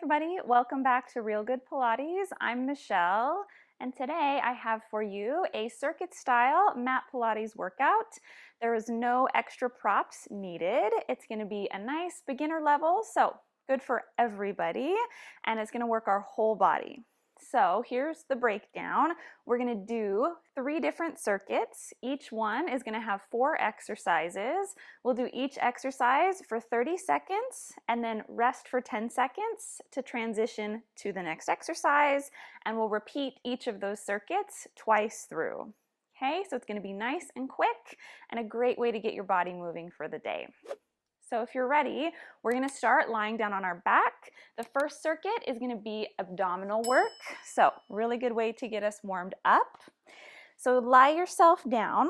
everybody, welcome back to Real Good Pilates. I'm Michelle, and today I have for you a circuit style Mat Pilates workout. There is no extra props needed. It's going to be a nice beginner level, so good for everybody, and it's going to work our whole body. So here's the breakdown. We're going to do 3 different circuits. Each one is going to have 4 exercises. We'll do each exercise for 30 seconds and then rest for 10 seconds to transition to the next exercise, and we'll repeat each of those circuits twice through. Okay, so it's going to be nice and quick and a great way to get your body moving for the day. So if you're ready, we're going to start lying down on our back. The first circuit is going to be abdominal work. So really good way to get us warmed up. So lie yourself down.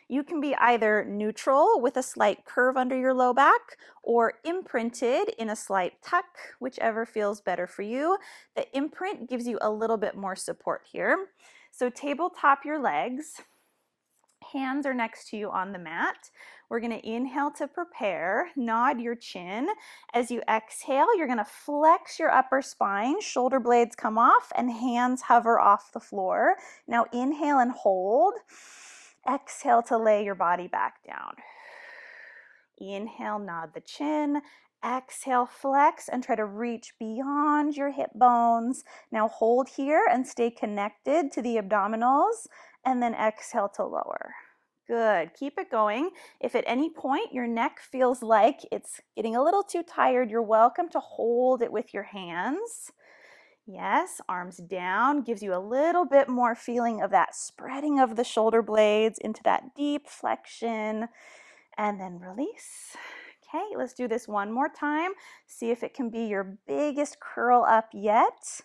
You can be either neutral with a slight curve under your low back or imprinted in a slight tuck, whichever feels better for you. The imprint gives you a little bit more support here. So tabletop your legs. Hands are next to you on the mat. We're going to inhale to prepare, nod your chin. As you exhale, you're going to flex your upper spine, shoulder blades come off, and hands hover off the floor. Now inhale and hold. Exhale to lay your body back down. Inhale, nod the chin. Exhale, flex and try to reach beyond your hip bones. Now hold here and stay connected to the abdominals, and then exhale to lower. Good, keep it going. If at any point your neck feels like it's getting a little too tired, you're welcome to hold it with your hands. Yes, arms down gives you a little bit more feeling of that spreading of the shoulder blades into that deep flexion, and then release. Okay, let's do this one more time. See if it can be your biggest curl up yet,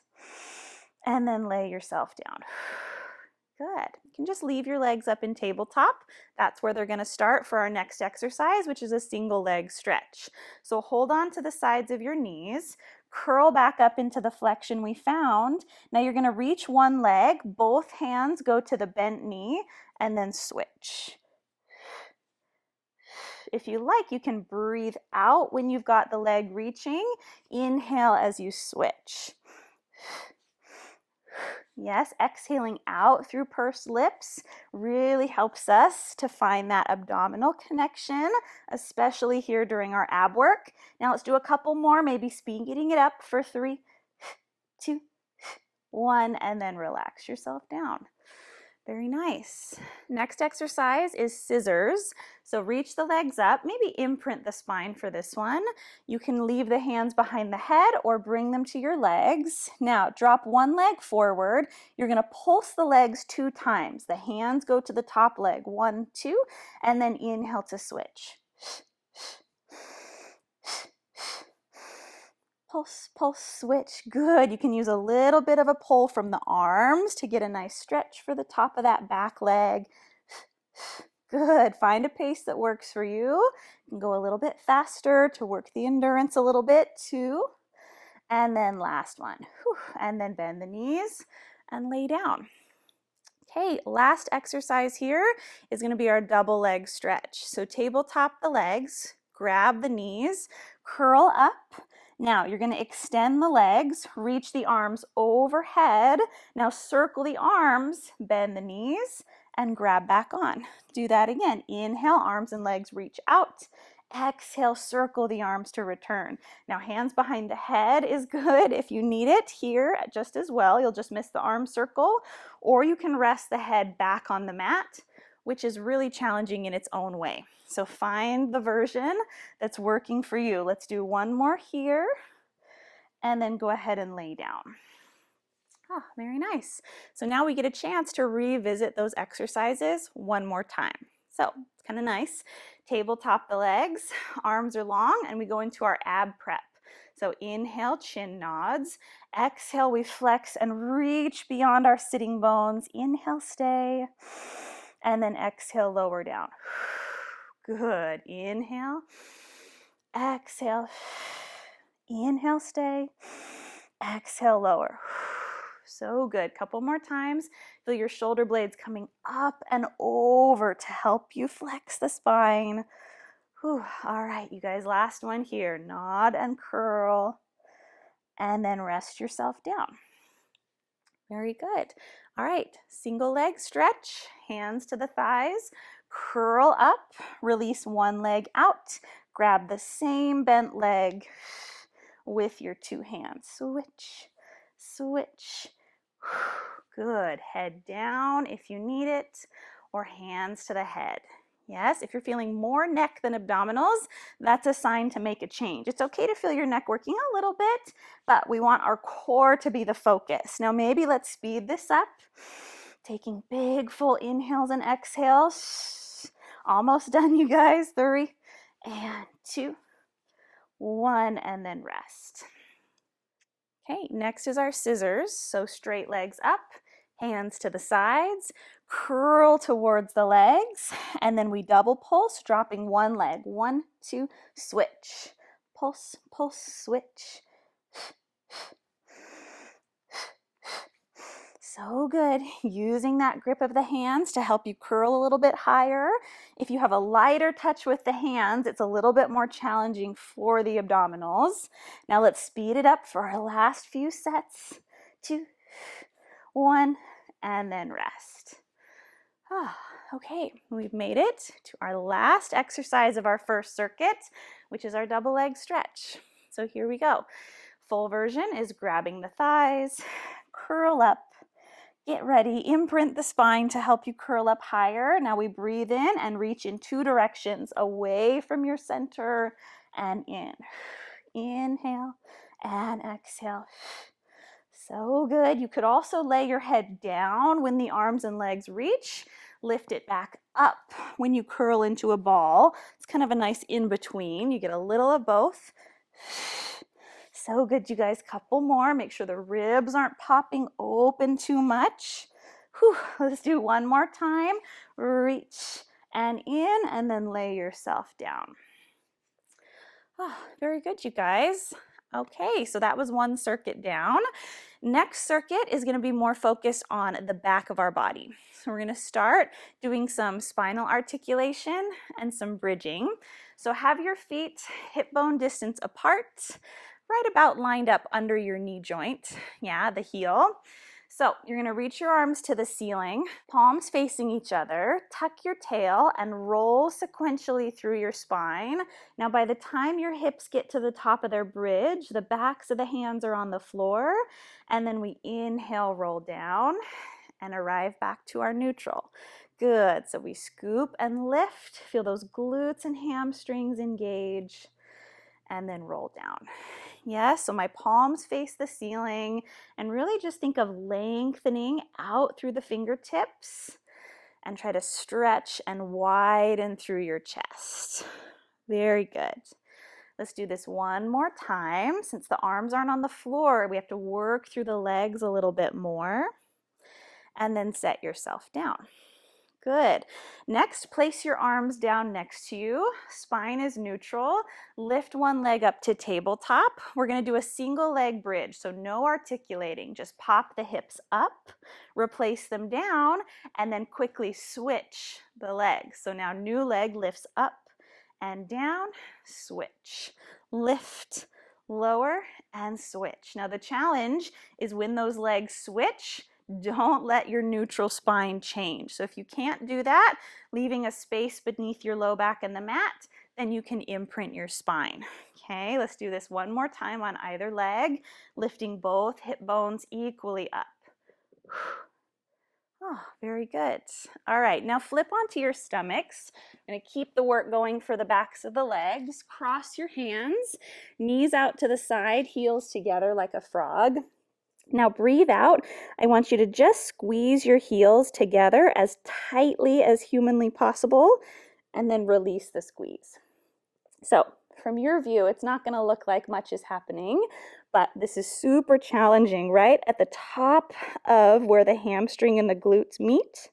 and then lay yourself down. Good. You can just leave your legs up in tabletop. That's where they're going to start for our next exercise, which is a single leg stretch. So hold on to the sides of your knees, curl back up into the flexion we found. Now you're going to reach one leg, both hands go to the bent knee, and then switch. If you like, you can breathe out when you've got the leg reaching. Inhale as you switch. Yes, exhaling out through pursed lips really helps us to find that abdominal connection, especially here during our ab work. Now let's do a couple more, maybe speeding it up for 3, 2, 1, and then relax yourself down. Very nice. Next exercise is scissors. So reach the legs up, maybe imprint the spine for this one. You can leave the hands behind the head or bring them to your legs. Now drop one leg forward. You're going to pulse the legs 2 times. The hands go to the top leg, 1, 2, and then inhale to switch. Pulse, pulse, switch. Good. You can use a little bit of a pull from the arms to get a nice stretch for the top of that back leg. Good. Find a pace that works for you. You can go a little bit faster to work the endurance a little bit too. And then last one. And then bend the knees and lay down. Okay, last exercise here is going to be our double leg stretch. So tabletop the legs, grab the knees, curl up. Now you're going to extend the legs, reach the arms overhead. Now circle the arms, bend the knees, and grab back on. Do that again. Inhale, arms and legs reach out. Exhale, circle the arms to return. Now hands behind the head is good if you need it here just as well. You'll just miss the arm circle, or you can rest the head back on the mat, which is really challenging in its own way. So find the version that's working for you. Let's do one more here, and then go ahead and lay down. Ah, very nice. So now we get a chance to revisit those exercises one more time. So it's kind of nice. Tabletop the legs, arms are long, and we go into our ab prep. So inhale, chin nods. Exhale, we flex and reach beyond our sitting bones. Inhale, stay. And then exhale, lower down. Good. Inhale. Exhale. Inhale, stay. Exhale, lower. So good. Couple more times. Feel your shoulder blades coming up and over to help you flex the spine. All right, you guys, last one here. Nod and curl. and then rest yourself down. Very good. All right, single leg stretch, hands to the thighs, curl up, release one leg out, grab the same bent leg with your two hands. Switch, switch. Good. Head down if you need it, or hands to the head. Yes, if you're feeling more neck than abdominals, that's a sign to make a change. It's okay to feel your neck working a little bit, but we want our core to be the focus. Now maybe let's speed this up. Taking big full inhales and exhales. Almost done, you guys. 3 and 2, 1, and then rest. Okay, next is our scissors. So straight legs up, hands to the sides, curl towards the legs, and then we double pulse, dropping one leg. 1, 2, switch. Pulse, pulse, switch. So good. Using that grip of the hands to help you curl a little bit higher. If you have a lighter touch with the hands, it's a little bit more challenging for the abdominals. Now let's speed it up for our last few sets. 2, 1, and then rest. Okay, we've made it to our last exercise of our first circuit, which is our double leg stretch. So here we go. Full version is grabbing the thighs, curl up, get ready, imprint the spine to help you curl up higher. Now we breathe in and reach in 2 directions, away from your center and in. Inhale and exhale. So good. You could also lay your head down when the arms and legs reach. Lift it back up when you curl into a ball. It's kind of a nice in-between. You get a little of both. So good, you guys. Couple more. Make sure the ribs aren't popping open too much. Whew. Let's do one more time. Reach and in, and then lay yourself down. Very good, you guys. Okay, so that was one circuit down. Next circuit is going to be more focused on the back of our body. So we're going to start doing some spinal articulation and some bridging. So have your feet hip bone distance apart, right about lined up under your knee joint. Yeah, the heel. So you're going to reach your arms to the ceiling, palms facing each other, tuck your tail and roll sequentially through your spine. Now by the time your hips get to the top of their bridge, the backs of the hands are on the floor, and then we inhale, roll down, and arrive back to our neutral. Good. So we scoop and lift, feel those glutes and hamstrings engage, and then roll down. Yes, so my palms face the ceiling, and really just think of lengthening out through the fingertips and try to stretch and widen through your chest. Very good. Let's do this one more time. Since the arms aren't on the floor, we have to work through the legs a little bit more, and then set yourself down. Good. Next, place your arms down next to you. Spine is neutral. Lift one leg up to tabletop. We're going to do a single leg bridge, so no articulating. Just pop the hips up, replace them down, and then quickly switch the legs. So now new leg lifts up and down, switch. Lift, lower, and switch. Now the challenge is when those legs switch, don't let your neutral spine change. So if you can't do that, leaving a space beneath your low back and the mat, then you can imprint your spine. Okay, let's do this one more time on either leg, lifting both hip bones equally up. Oh, very good. All right, now flip onto your stomachs. I'm going to keep the work going for the backs of the legs. Cross your hands, knees out to the side, heels together like a frog. Now breathe out. I want you to just squeeze your heels together as tightly as humanly possible, and then release the squeeze. So from your view, it's not going to look like much is happening, but this is super challenging, right? At the top of where the hamstring and the glutes meet.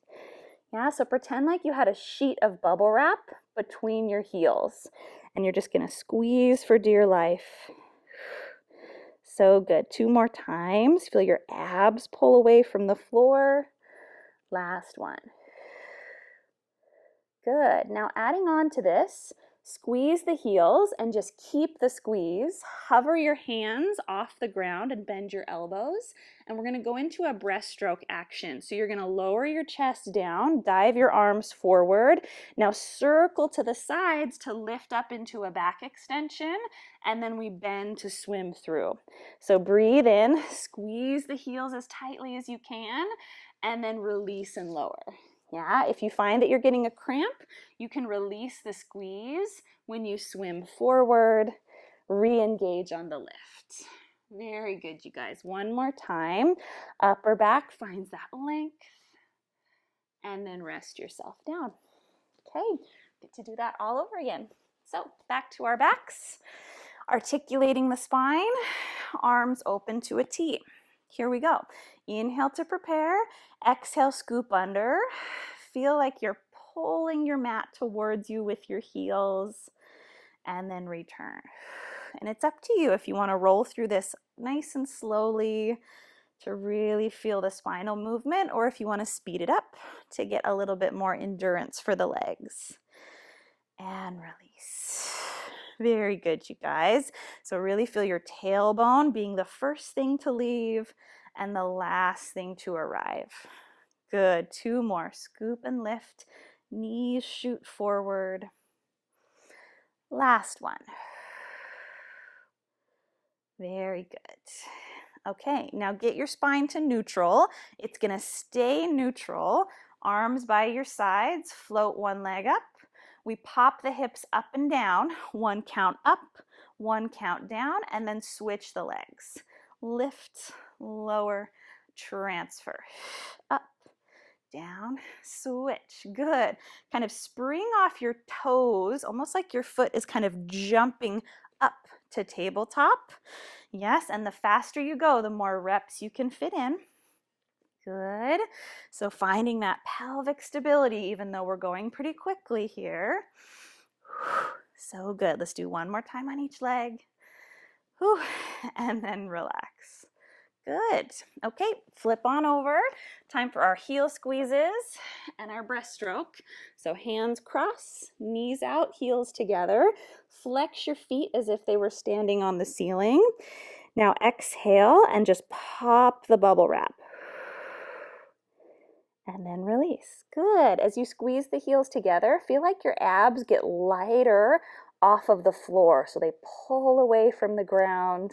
Yeah, so pretend like you had a sheet of bubble wrap between your heels, and you're just going to squeeze for dear life. So good. 2 more times. Feel your abs pull away from the floor. Last one. Good. Now adding on to this, Squeeze the heels and just keep the squeeze. Hover your hands off the ground and bend your elbows. And we're going to go into a breaststroke action. So you're going to lower your chest down, dive your arms forward. Now circle to the sides to lift up into a back extension, and then we bend to swim through. So breathe in, squeeze the heels as tightly as you can, and then release and lower. Yeah, if you find that you're getting a cramp, you can release the squeeze when you swim forward, re-engage on the lift. Very good, you guys. One more time. Upper back finds that length, and then rest yourself down. Okay, get to do that all over again. So back to our backs, articulating the spine, arms open to a T. Here we go. Inhale to prepare, exhale, scoop under. Feel like you're pulling your mat towards you with your heels, and then return. And it's up to you if you want to roll through this nice and slowly to really feel the spinal movement, or if you want to speed it up to get a little bit more endurance for the legs. And release. Very good, you guys. So really feel your tailbone being the first thing to leave and the last thing to arrive. Good. 2 more. Scoop and lift. Knees shoot forward. Last one. Very good. Okay, now get your spine to neutral. It's going to stay neutral. Arms by your sides. Float one leg up. We pop the hips up and down. 1 count up, 1 count down, and then switch the legs. Lift, lower, transfer. Up, down, switch. Good. Kind of spring off your toes, almost like your foot is kind of jumping up to tabletop. Yes, and the faster you go, the more reps you can fit in. Good. So finding that pelvic stability, even though we're going pretty quickly here. So good. Let's do one more time on each leg. And then relax. Good. Okay, flip on over. Time for our heel squeezes and our breaststroke. So hands cross, knees out, heels together. Flex your feet as if they were standing on the ceiling. Now exhale and just pop the bubble wrap. And then release. Good. As you squeeze the heels together, feel like your abs get lighter off of the floor. So they pull away from the ground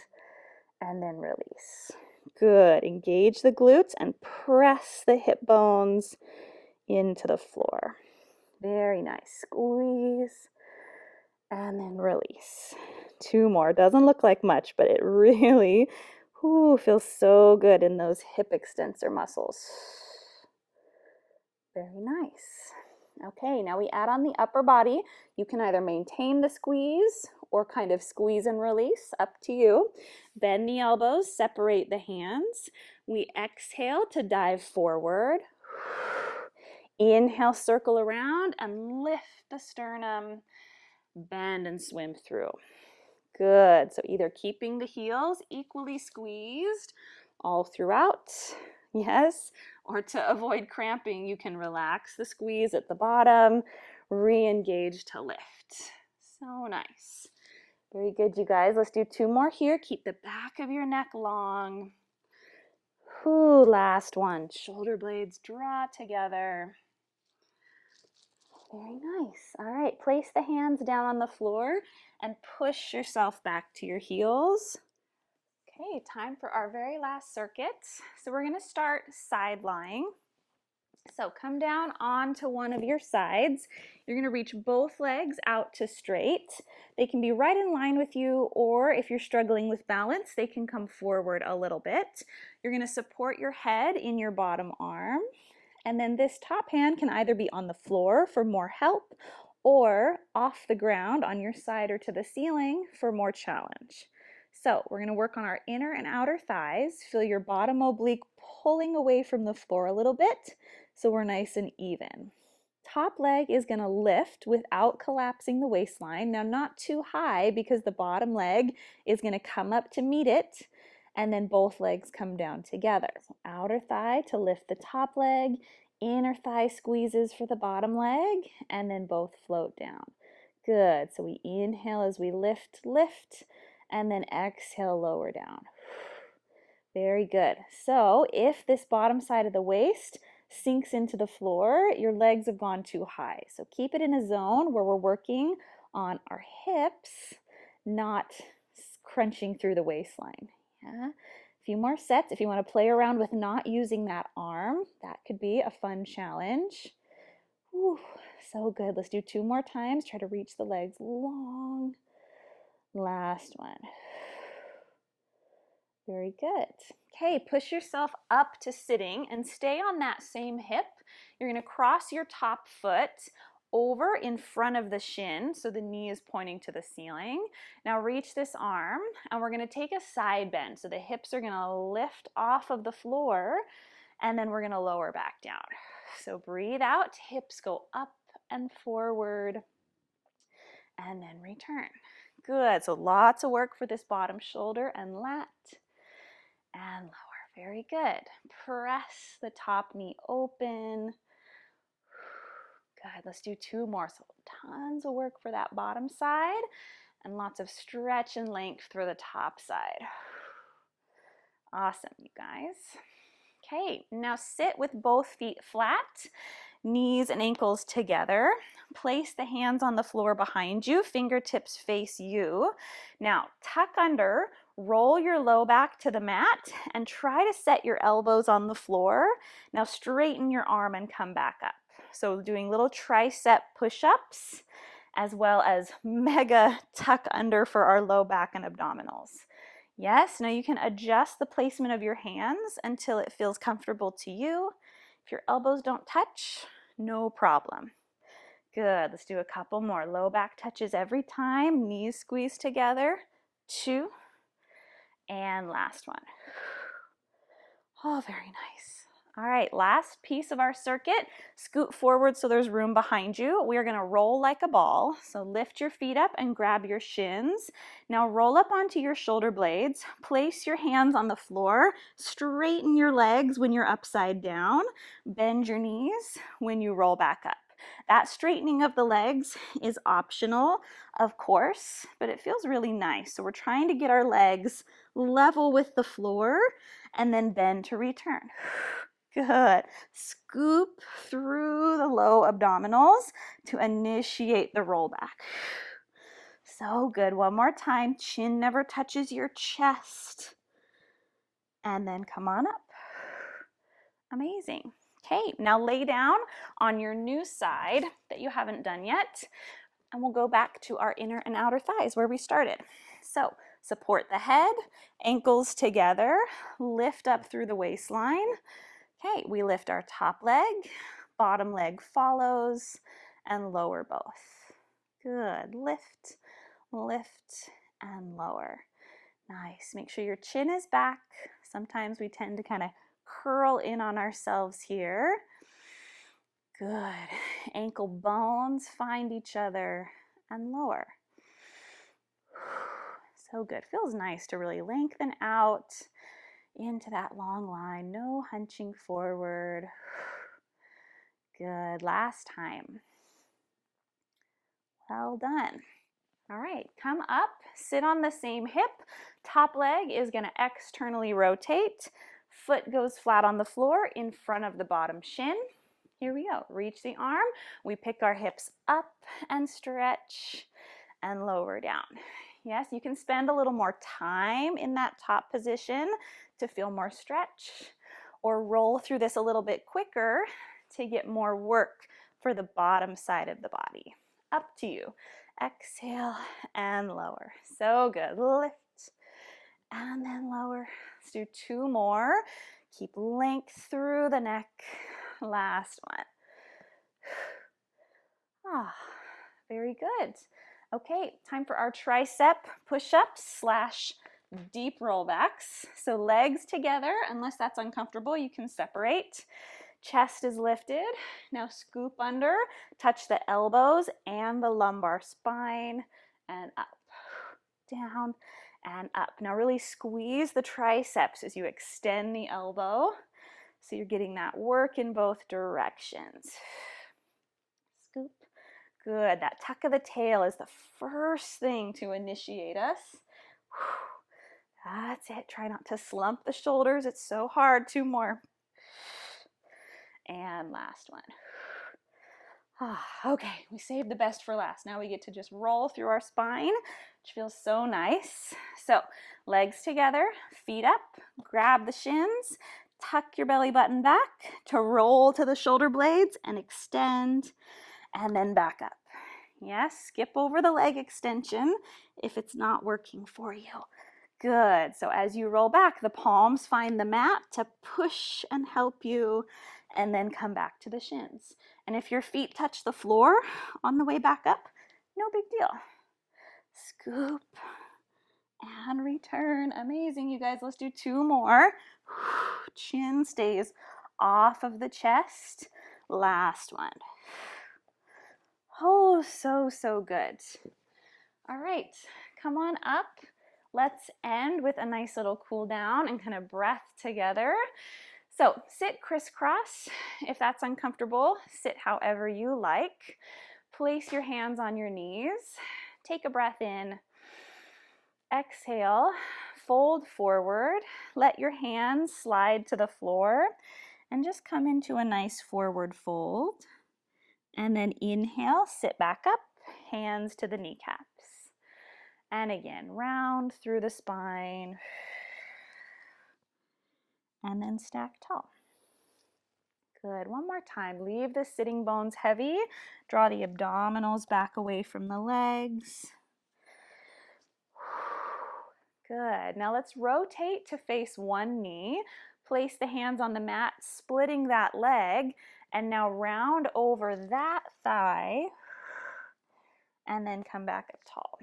and then release. Good. Engage the glutes and press the hip bones into the floor. Very nice. Squeeze and then release. 2 more. Doesn't look like much, but it really feels so good in those hip extensor muscles. Very nice. Okay, now we add on the upper body. You can either maintain the squeeze or kind of squeeze and release, up to you. Bend the elbows, separate the hands. We exhale to dive forward. Inhale, circle around and lift the sternum. Bend and swim through. Good. So either keeping the heels equally squeezed all throughout. Yes, or to avoid cramping, you can relax the squeeze at the bottom, re-engage to lift. So nice. Very good, you guys. Let's do 2 more here. Keep the back of your neck long. Last one. Shoulder blades draw together. Very nice. All right, place the hands down on the floor and push yourself back to your heels. Okay, time for our very last circuit. So we're going to start side lying. So come down onto one of your sides. You're going to reach both legs out to straight. They can be right in line with you, or if you're struggling with balance, they can come forward a little bit. You're going to support your head in your bottom arm. And then this top hand can either be on the floor for more help or off the ground on your side or to the ceiling for more challenge. So we're going to work on our inner and outer thighs. Feel your bottom oblique pulling away from the floor a little bit so we're nice and even. Top leg is going to lift without collapsing the waistline. Now not too high because the bottom leg is going to come up to meet it, and then both legs come down together. So outer thigh to lift the top leg, inner thigh squeezes for the bottom leg, and then both float down. Good. So we inhale as we lift, lift, and then exhale, lower down. Very good. So if this bottom side of the waist sinks into the floor, your legs have gone too high. So keep it in a zone where we're working on our hips, not crunching through the waistline. Yeah. A few more sets. If you want to play around with not using that arm, that could be a fun challenge. Whew, so good. Let's do 2 more times. Try to reach the legs long. Last one. Very good. Okay, push yourself up to sitting and stay on that same hip. You're going to cross your top foot over in front of the shin, so the knee is pointing to the ceiling. Now reach this arm, and we're going to take a side bend. So the hips are going to lift off of the floor, and then we're going to lower back down. So breathe out, hips go up and forward, and then return. Good. So lots of work for this bottom shoulder and lat. And lower. Very good. Press the top knee open. Good. Let's do 2 more. So tons of work for that bottom side and lots of stretch and length for the top side. Awesome, you guys. Okay, now sit with both feet flat, knees and ankles together. Place the hands on the floor behind you, fingertips face you. Now tuck under, roll your low back to the mat, and try to set your elbows on the floor. Now straighten your arm and come back up. So doing little tricep push-ups, as well as mega tuck under for our low back and abdominals. Yes, now you can adjust the placement of your hands until it feels comfortable to you. If your elbows don't touch, no problem. Good, let's do a couple more. Low back touches every time, knees squeeze together. 2, and last one. Oh, very nice. All right, last piece of our circuit. Scoot forward so there's room behind you. We are going to roll like a ball. So lift your feet up and grab your shins. Now roll up onto your shoulder blades. Place your hands on the floor. Straighten your legs when you're upside down. Bend your knees when you roll back up. That straightening of the legs is optional, of course, but it feels really nice. So we're trying to get our legs level with the floor and then bend to return. Good. Scoop through the low abdominals to initiate the rollback. So good. One more time. Chin never touches your chest. And then come on up. Amazing. Okay, now lay down on your new side that you haven't done yet. And we'll go back to our inner and outer thighs where we started. So support the head, ankles together, lift up through the waistline. Okay, we lift our top leg, bottom leg follows, and lower both. Good. Lift, lift, and lower. Nice. Make sure your chin is back. Sometimes we tend to kind of curl in on ourselves here. Good. Ankle bones find each other and lower. So good. Feels nice to really lengthen out into that long line. No hunching forward. Good. Last time. Well done. All right, come up, sit on the same hip. Top leg is going to externally rotate. Foot goes flat on the floor in front of the bottom shin. Here we go. Reach the arm. We pick our hips up and stretch and lower down. Yes, you can spend a little more time in that top position to feel more stretch, or roll through this a little bit quicker to get more work for the bottom side of the body. Up to you. Exhale and lower. So good. Lift and then lower. Let's do 2 more. Keep length through the neck. Last one. Ah, very good. Okay, time for our tricep push-ups / deep rollbacks. So legs together, unless that's uncomfortable, you can separate. Chest is lifted. Now scoop under, touch the elbows and the lumbar spine, and up, down, and up. Now really squeeze the triceps as you extend the elbow, so you're getting that work in both directions. Scoop. Good. That tuck of the tail is the first thing to initiate us. That's it. Try not to slump the shoulders. It's so hard. 2 more. And last one. Okay, we saved the best for last. Now we get to just roll through our spine, which feels so nice. So legs together, feet up, grab the shins, tuck your belly button back to roll to the shoulder blades and extend, and then back up. Yes, skip over the leg extension if it's not working for you. Good. So as you roll back, the palms find the mat to push and help you, and then come back to the shins. And if your feet touch the floor on the way back up, no big deal. Scoop and return. Amazing, you guys. Let's do 2 more. Chin stays off of the chest. Last one. Oh, so good. All right, come on up. Let's end with a nice little cool down and kind of breath together. So sit crisscross. If that's uncomfortable, sit however you like. Place your hands on your knees. Take a breath in. Exhale, fold forward. Let your hands slide to the floor and just come into a nice forward fold. And then inhale, sit back up, hands to the kneecaps. And again, round through the spine. And then stack tall. Good. One more time. Leave the sitting bones heavy. Draw the abdominals back away from the legs. Good. Now let's rotate to face one knee. Place the hands on the mat, splitting that leg. And now round over that thigh. And then come back up tall.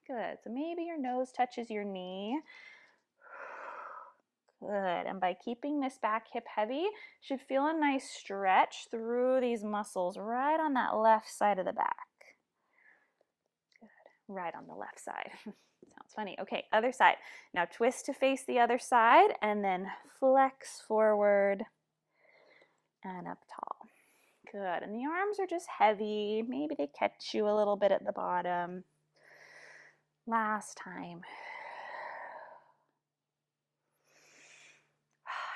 Good. So maybe your nose touches your knee. Good. And by keeping this back hip heavy, you should feel a nice stretch through these muscles right on that left side of the back. Good. Right on the left side. Sounds funny. Okay, other side. Now twist to face the other side and then flex forward and up tall. Good. And the arms are just heavy. Maybe they catch you a little bit at the bottom. Last time.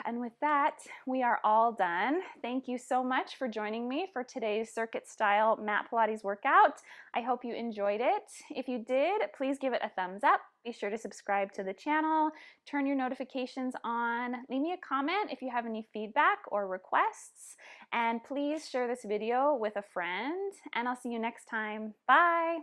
And with that, we are all done. Thank you so much for joining me for today's circuit style Mat Pilates workout. I hope you enjoyed it. If you did, please give it a thumbs up. Be sure to subscribe to the channel, turn your notifications on, leave me a comment if you have any feedback or requests, and please share this video with a friend, and I'll see you next time. Bye.